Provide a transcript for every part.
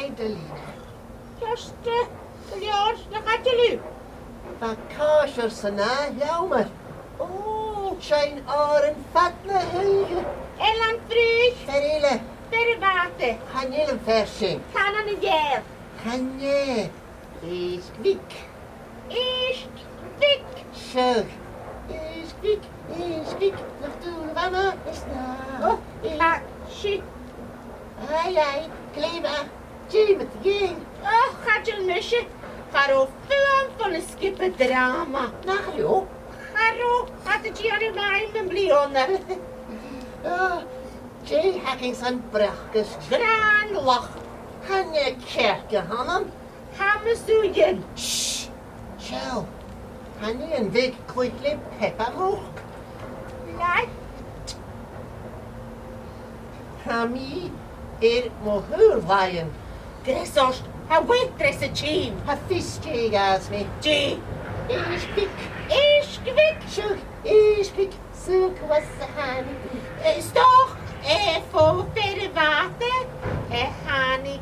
Hi, Dolina. Just, Lord, look at you. Tá cáisiir san leabhar. Oh, Sein áran fatna huige. Elan Früch, Ferile, Derivate, chanil an fersing. Canan and Yale, Chanje, is gwik. East, Vic, Sjug. Is gwik. Nog doen vanna, is na. She, Ai, kleva. Jim het ging. oh, Hajel Misha, Haro, film van een skippe drama. Nach jo. Haro, had het hier in mijn blionnen. Jay hacking san brachkes. Gran lach, Chanje kerke hannen. Hammersujen. Shh. Shell. Chanje een week quickly peppermoch. Lai, Hami mohuur waaien. Gressos, ha waitress a team. Ha visje gas me. G, Is pik. East, Vic, Shug. Is pik. Zoek was de hand. Stoch, voor Derivate, Hani,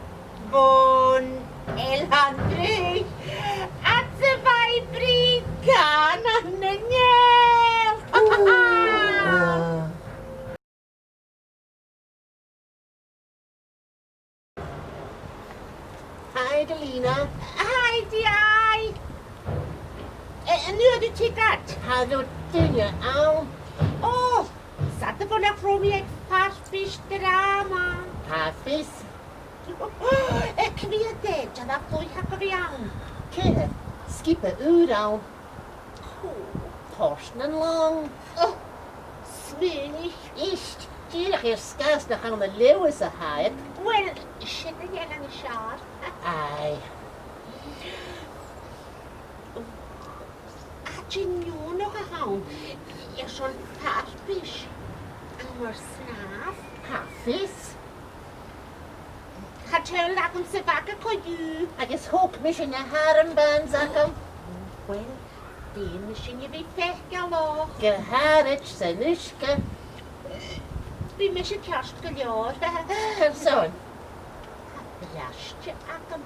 Bon, Elhan Früch, at ze vibri, Canan and Yale. Hi, Dolina. Hi, D.I. En nu de ticket. How do you ow? Oh, zat er van een chromiek fastfish drama. Hafis. Ik weet het, dat vloei ik er aan. Kille. Skippe uur Torsten en lang. Oh, swierig. Ist. Dierig hier skas nog aan de leeuwse haid. Wel, shit, jij aan de schaar. Ai. Had je nu nog gehouden? Je zo'n fastfish. En maar snaaf. Hafis. Had je laten ze wakker kon je? Agus hook mis in de harenbaan zakken. Wel, die misschien je weer vechtgeloog. Geharit zijn iske. Die misschien kerst geljoord. Persoon. Rastje akken.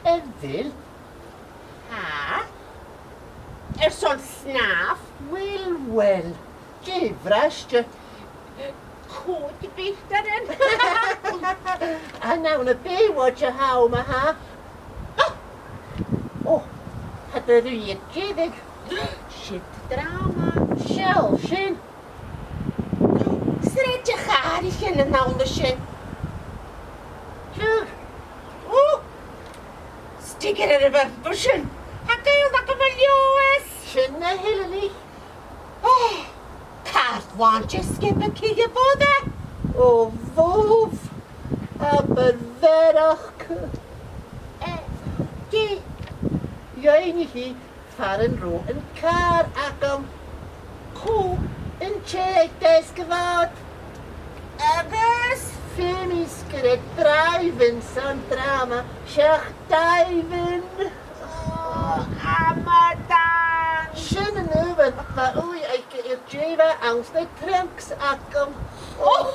En wil. Ha? Er zo'n snaaf. Wel. Ge vrastje. Goed bichteren. En nou een beewatje houden, ha? Oh, het er hier kiddig. Shit drama. Shell, shin. Sretje garig en een andersje. Sure. Oeh. Stikker er even bussen. Hakkel dat ik wel jongens. Shin na hillelig. Oh. Kaartwantje skippen kiezen worden. Oh, wolf. Aber verach. Die. Jij niet hier. Varen ro een kaar akam. Koe. Een check des gewaad. Agus. Femiskere drijven san drama. Schach diven. Oh, Amadan. Shin en uwen. Maar oei, ik jeva angst de trunks akam. Oh.